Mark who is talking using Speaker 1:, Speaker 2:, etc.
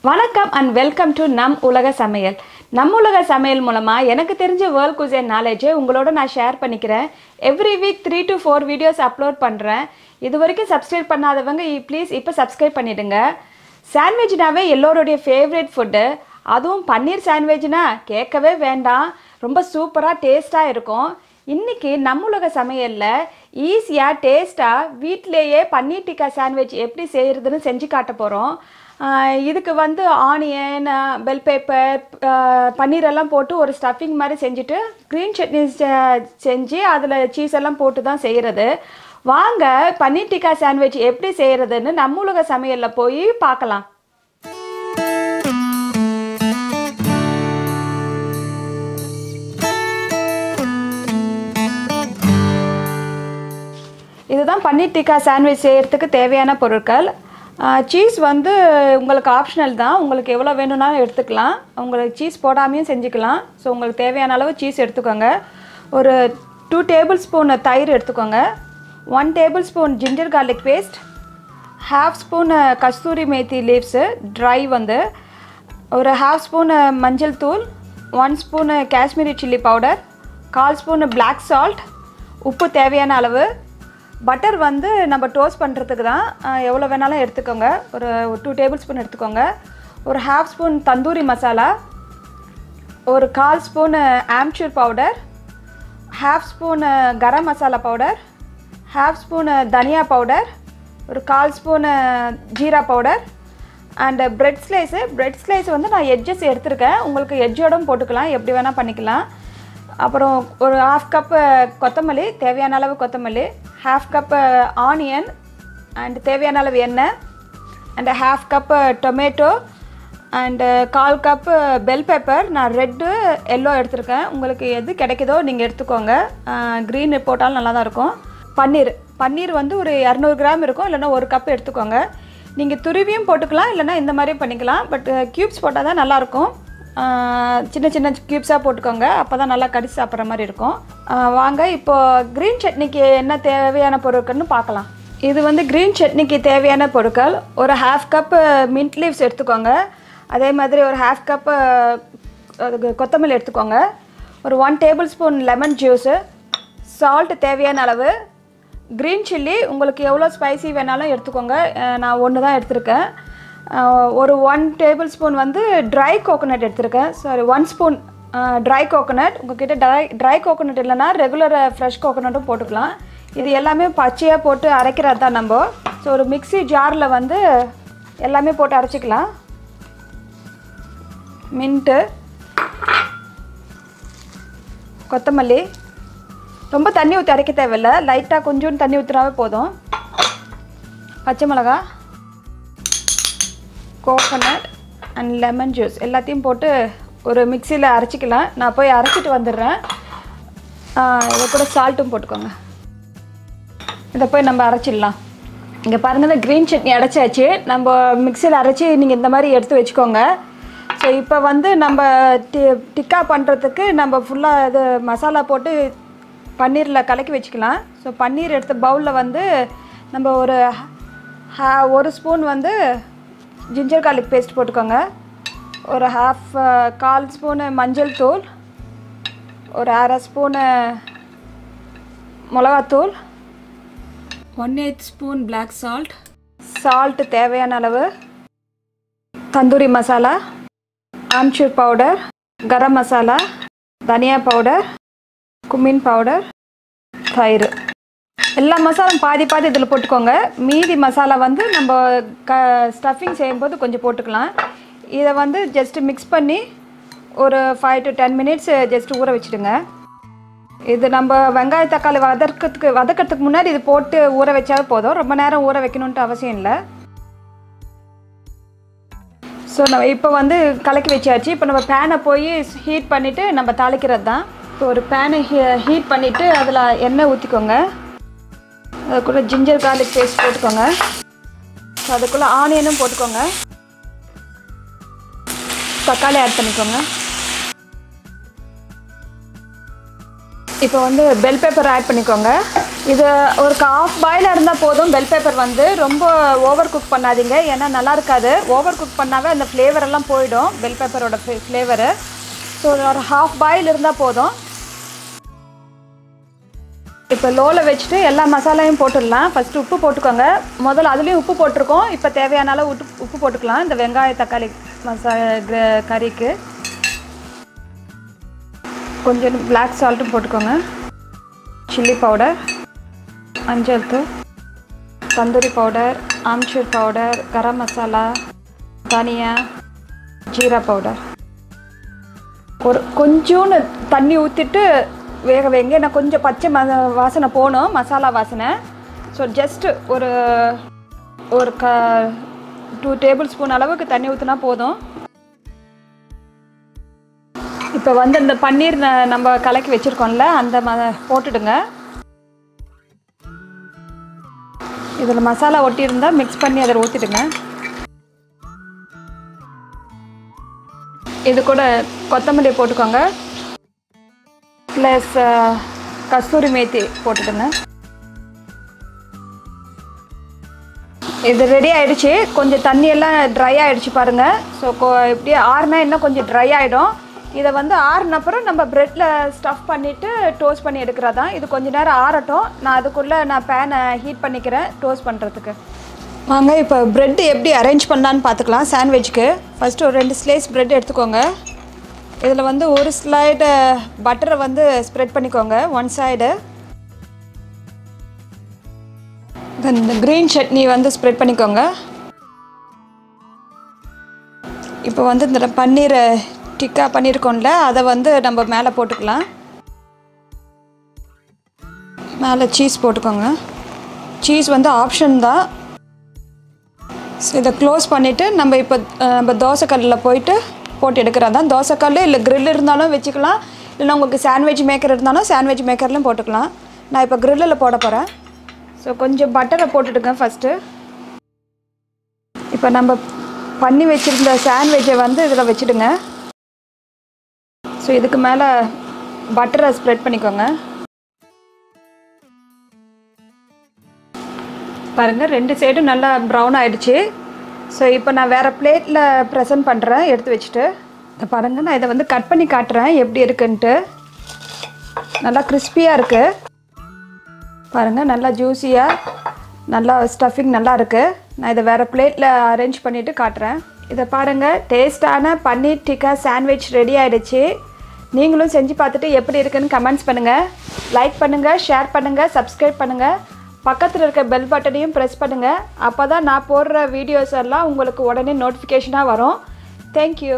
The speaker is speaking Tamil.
Speaker 1: வணக்கம் and welcome to நம் உலக சமையல். நம் உலக சமையல் மூலமா எனக்கு தெரிஞ்ச வேர்ல்ட் குசைன் நாலேஜ் உங்களோட நான் ஷேர் பண்ணிக்கிறேன். Every week 3 to 4 videos upload பண்றேன். இதுவரைக்கும் சப்ஸ்கிரைப் பண்ணாதவங்க ப்ளீஸ் இப்போ சப்ஸ்கிரைப் பண்ணிடுங்க. சாண்ட்விச்னாவே எல்லாரோட ஃபேவரட் ஃபுட். அதுவும் பன்னீர் சாண்ட்விச்னா கேட்கவே வேண்டாம். ரொம்ப சூப்பரா டேஸ்டா இருக்கும். இன்னைக்கு நம்ம உலக சமையல்ல ஈஸியா டேஸ்டா வீட்லயே பன்னீர் டிக்கா சாண்ட்விச் எப்படி செய்யறதுன்னு செஞ்சு காட்ட போறோம். இதுக்கு வந்து ஆனியன், பெல் பேப்பர், பன்னீர் எல்லாம் போட்டு ஒரு ஸ்டஃபிங் மாதிரி செஞ்சுட்டு க்ரீன் சட்னி செஞ்சு அதில் சீஸ் எல்லாம் போட்டு தான் செய்கிறது. வாங்க பன்னீர் டிக்கா சாண்ட்விச் எப்படி செய்கிறதுன்னு நம்ம உலக சமையலில் போய் பார்க்கலாம். இதுதான் பன்னீர் டிக்கா சாண்ட்விச் செய்கிறதுக்கு தேவையான பொருட்கள். சீஸ் வந்து உங்களுக்கு ஆப்ஷனல் தான். உங்களுக்கு எவ்வளோ வேணும்னாலும் எடுத்துக்கலாம். உங்களுக்கு சீஸ் போடாமையும் செஞ்சுக்கலாம். ஸோ உங்களுக்கு தேவையான அளவு சீஸ் எடுத்துக்கோங்க. ஒரு 2 டேபிள் ஸ்பூன் தயிர் எடுத்துக்கோங்க. 1 table spoon ginger garlic paste, 1/2 spoon kasuri methi leaves dry வந்து, ஒரு 1/2 ஸ்பூன் மஞ்சள் தூள், 1 spoon Kashmiri chilli powder, 1/4 spoon black salt, உப்பு தேவையான அளவு. பட்டர் வந்து நம்ம டோஸ்ட் பண்ணுறதுக்கு தான், எவ்வளோ வேணாலும் எடுத்துக்கோங்க. ஒரு 2 டேபிள் ஸ்பூன் எடுத்துக்கோங்க. ஒரு 1/2 ஸ்பூன் தந்தூரி மசாலா, ஒரு 1/4 spoon amchur powder, 1/2 spoon garam masala powder, 1/2 spoon தனியா பவுடர், ஒரு 1/4 spoon jeera powder and bread slice வந்து நான் எட்ஜஸ் எடுத்துருக்கேன். உங்களுக்கு எட்ஜோடும் போட்டுக்கலாம், எப்படி வேணால் பண்ணிக்கலாம். அப்புறம் ஒரு 1/2 கப்பு கொத்தமல்லி, தேவையான அளவு கொத்தமல்லி, 1/2 கப்பு ஆனியன் அண்ட் தேவையான அளவு எண்ணெய் and 1/2 cup tomato and 1/4 cup bell paper. நான் ரெட்டு எல்லோ எடுத்துருக்கேன். உங்களுக்கு எது கிடைக்குதோ நீங்கள் எடுத்துக்கோங்க. க்ரீன் போட்டாலும் நல்லா தான் இருக்கும். பன்னீர் வந்து ஒரு 200 கிராம் இருக்கும், இல்லைன்னா 1 கப் எடுத்துக்கோங்க. நீங்கள் துருவியும் போட்டுக்கலாம், இல்லைன்னா இந்த மாதிரியும் பண்ணிக்கலாம். பட் க்யூப்ஸ் போட்டால் தான் நல்லாயிருக்கும். சின்ன சின்ன க்யூப்ஸாக போட்டுக்கோங்க, அப்போ தான் நல்லா கடிச்சு சாப்பிட்ற மாதிரி இருக்கும். வாங்க இப்போது க்ரீன் சட்னிக்கு என்ன தேவையான பொருட்கள்னு பார்க்கலாம். இது வந்து க்ரீன் சட்னிக்கு தேவையான பொருட்கள். ஒரு 1/2 கப்பு மின்ட் லீவ்ஸ் எடுத்துக்கோங்க. அதே மாதிரி ஒரு 1/2 கப்பு கொத்தமல்லி எடுத்துக்கோங்க. ஒரு 1 table spoon lemon juice, salt தேவையான அளவு, க்ரீன் சில்லி உங்களுக்கு எவ்வளோ ஸ்பைசி வேணாலும் எடுத்துக்கோங்க. நான் 1 தான் எடுத்திருக்கேன். ஒரு 1 டேபிள் ஸ்பூன் வந்து ட்ரை கோகோனட் எடுத்திருக்கேன். 1 ஸ்பூன் ட்ரை கோகோனட். உங்கள்கிட்ட ட்ரை கோகோனட் இல்லைன்னா ரெகுலர் ஃப்ரெஷ் கோகோனட்டும் போட்டுக்கலாம். இது எல்லாமே பச்சையாக போட்டு அரைக்கிறது தான் நம்ம. ஸோ ஒரு மிக்ஸி ஜாரில் வந்து எல்லாமே போட்டு அரைச்சிக்கலாம். மின்ட்டு, கொத்தமல்லி, ரொம்ப தண்ணி ஊற்றி அரைக்க தேவையில்லை, லைட்டாக கொஞ்சோண்டு தண்ணி ஊற்றினாவே போதும். பச்சை மிளகா, கோகோனட் அண்ட் லெமன் ஜூஸ் எல்லாத்தையும் போட்டு ஒரு மிக்சியில் அரைச்சிக்கலாம். நான் போய் அரைச்சிட்டு வந்துடுறேன். இதை கூட சால்ட்டும் போட்டுக்கோங்க. இதை போய் நம்ம அரைச்சிடலாம். இங்கே பாருங்கள், க்ரீன் சட்னி அரைச்சாச்சு. நம்ம மிக்சியில் அரைச்சி நீங்கள் இந்த மாதிரி எடுத்து வச்சுக்கோங்க. ஸோ இப்போ வந்து நம்ம டிக்கா பண்ணுறதுக்கு நம்ம ஃபுல்லாக இது மசாலா போட்டு பன்னீரில் கலக்கி வச்சுக்கலாம். ஸோ பன்னீர் எடுத்த பவுலில் வந்து நம்ம ஒரு ஸ்பூன் வந்து ஜிஞ்சர் கார்லிக் பேஸ்ட் போட்டுக்கோங்க. ஒரு 1/4 ஸ்பூனு மஞ்சள் தூள், ஒரு 1/2 ஸ்பூனு மிளகாத்தூள், 1/8 ஸ்பூன் பிளாக் சால்ட் தேவையான அளவு, தந்தூரி மசாலா, ஆம்ச்சூர் பவுடர், கரம் மசாலா, தனியா பவுடர், குமின் பவுடர், தயிர். எல்லா மசாலும் பாதி இதில் போட்டுக்கோங்க. மீதி மசாலா வந்து நம்ம ஸ்டஃபிங் செய்யும்போது கொஞ்சம் போட்டுக்கலாம். இதை வந்து ஜஸ்ட்டு மிக்ஸ் பண்ணி ஒரு 5 to 10 மினிட்ஸ் ஜஸ்ட்டு ஊற வச்சுடுங்க. இது நம்ம வெங்காய தக்காளி வதக்கிறதுக்கு முன்னாடி இது போட்டு ஊற வச்சாவே போதும். ரொம்ப நேரம் ஊற வைக்கணுன்ட்டு அவசியம் இல்லை. ஸோ நம்ம இப்போ வந்து கலக்கி வச்சாச்சு. இப்போ நம்ம பேனை போய் ஹீட் பண்ணிவிட்டு நம்ம தாளிக்கிறது தான். இப்போ ஒரு பேனை ஹீட் பண்ணிவிட்டு அதில் எண்ணெய் ஊற்றிக்கோங்க. அதுக்குள்ளே ஜிஞ்சர் கார்லிக் பேஸ்ட் போட்டுக்கோங்க. ஸோ அதுக்குள்ளே ஆனியனும் போட்டுக்கோங்க. தக்காளி ஆட் பண்ணிக்கோங்க. இப்போ வந்து பெல் பெப்பர் ஆட் பண்ணிக்கோங்க. இது ஒரு half பாயில் இருந்தால் போதும். பெல் பெப்பர் வந்து ரொம்ப ஓவர் குக் பண்ணாதீங்க, ஏன்னா நல்லா இருக்காது. ஓவர் குக் பண்ணாவே அந்த ஃப்ளேவர் எல்லாம் போயிடும், பெல் பெப்பரோட ஃப்ளேவரு. ஸோ ஒரு half பாயில் இருந்தால் போதும். இப்போ லோவில் வச்சுட்டு எல்லா மசாலாவையும் போட்டுடலாம். ஃபஸ்ட்டு உப்பு போட்டுக்கோங்க. முதல்ல அதுலேயும் உப்பு போட்டிருக்கோம். இப்போ தேவையான அளவு உப்பு போட்டுக்கலாம் இந்த வெங்காய தக்காளி கறிக்கு. கொஞ்சம் பிளாக் சால்ட்டும் போட்டுக்கோங்க. சில்லி பவுடர், மஞ்சள் தூள், தந்தூரி பவுடர், ஆம்ச்சூர் பவுடர், கரம் மசாலா, தனியா, ஜீரா பவுடர். ஒரு கொஞ்சோன்னு தண்ணி ஊற்றிட்டு வேக வைங்க. நான் கொஞ்சம் பச்சை வாசனை போகணும், மசாலா வாசனை. ஸோ ஜஸ்ட்டு ஒரு 2 டேபிள் ஸ்பூன் அளவுக்கு தண்ணி ஊற்றினா போதும். இப்போ வந்து இந்த பன்னீர் நம்ம கலக்கி வச்சுருக்கோம்ல, அந்த போட்டுடுங்க. இதில் மசாலா ஒட்டியிருந்தால் மிக்ஸ் பண்ணி அதில் ஊற்றிடுங்க. இது கூட கொத்தமல்லி போட்டுக்கோங்க, ப்ளஸ் கஸ்தூரி மேத்தி போட்டுடுங்க. இது ரெடி ஆகிடுச்சு. கொஞ்சம் தண்ணியெல்லாம் ட்ரை ஆகிடுச்சு பாருங்கள். ஸோ இப்படியே ஆறுனா இன்னும் கொஞ்சம் ட்ரை ஆகிடும். இதை வந்து ஆறுனப்புறம் நம்ம ப்ரெட்டில் ஸ்டஃப் பண்ணிவிட்டு டோஸ்ட் பண்ணி எடுக்கிறதான். இது கொஞ்சம் நேரம் ஆறட்டும். நான் அதுக்குள்ளே பேனை ஹீட் பண்ணிக்கிறேன் டோஸ்ட் பண்ணுறதுக்கு. வாங்க இப்போ ப்ரெட்டு எப்படி அரேஞ்ச் பண்ணலான்னு பார்த்துக்கலாம். சாண்ட்விச்சுக்கு ஃபஸ்ட்டு ஒரு 2 ஸ்லைஸ் ப்ரெட் எடுத்துக்கோங்க. இதில் வந்து ஒரு ஸ்லைடு பட்டரை வந்து ஸ்ப்ரெட் பண்ணிக்கோங்க, 1 சைடு. இந்த க்ரீன் சட்னி வந்து ஸ்ப்ரெட் பண்ணிக்கோங்க. இப்போ வந்து இந்த பன்னீர் டிக்கா பண்ணியிருக்கோம்ல, அதை வந்து நம்ம மேலே போட்டுக்கலாம். மேலே சீஸ் போட்டுக்கோங்க. சீஸ் வந்து ஆப்ஷன் தான். இதை க்ளோஸ் பண்ணிவிட்டு நம்ம தோசைக்கல்லில் போயிட்டு போட்டு எடுக்கிறது தான். தோசைக்கல் இல்லை க்ரில் இருந்தாலும் வச்சுக்கலாம், இல்லைனா உங்களுக்கு சாண்ட்விச் மேக்கர் இருந்தாலும் சாண்ட்விச் மேக்கர்லையும் போட்டுக்கலாம். நான் இப்போ க்ரில்லில் போட போகிறேன். ஸோ கொஞ்சம் பட்டரை போட்டுடுங்க ஃபஸ்ட்டு. இப்போ நம்ம பண்ணி வச்சுருந்த சாண்ட்விச்சை வந்து இதில் வச்சுடுங்க. ஸோ இதுக்கு மேலே பட்டரை ஸ்ப்ரெட் பண்ணிக்கோங்க. பாருங்கள் 2 சைடும் நல்லா ப்ரௌன் ஆகிடுச்சு. ஸோ இப்போ நான் வேறு பிளேட்டில் ப்ரெசென்ட் பண்ணுறேன் எடுத்து வச்சுட்டு. பாருங்கள், நான் இதை வந்து கட் பண்ணி காட்டுறேன் எப்படி இருக்குன்ட்டு. நல்லா கிறிஸ்பியாக இருக்குது பாருங்கள், நல்லா ஜூஸியாக, நல்லா ஸ்டஃபிங் நல்லா இருக்குது. நான் இதை வேறு பிளேட்டில் அரேஞ்ச் பண்ணிவிட்டு காட்டுறேன். இதை பாருங்கள், டேஸ்டான பன்னீர் டிக்கா சாண்ட்விச் ரெடி ஆகிடுச்சு. நீங்களும் செஞ்சு பார்த்துட்டு எப்படி இருக்குன்னு கமெண்ட்ஸ் பண்ணுங்கள். லைக் பண்ணுங்கள், ஷேர் பண்ணுங்கள், சப்ஸ்கிரைப் பண்ணுங்கள். பக்கத்தில் இருக்க பெல் பட்டனையும் ப்ரெஸ் பண்ணுங்கள். அப்போ தான் நான் போடுற வீடியோஸ் எல்லாம் உங்களுக்கு உடனே நோட்டிஃபிகேஷனாக வரும். தேங்க்யூ.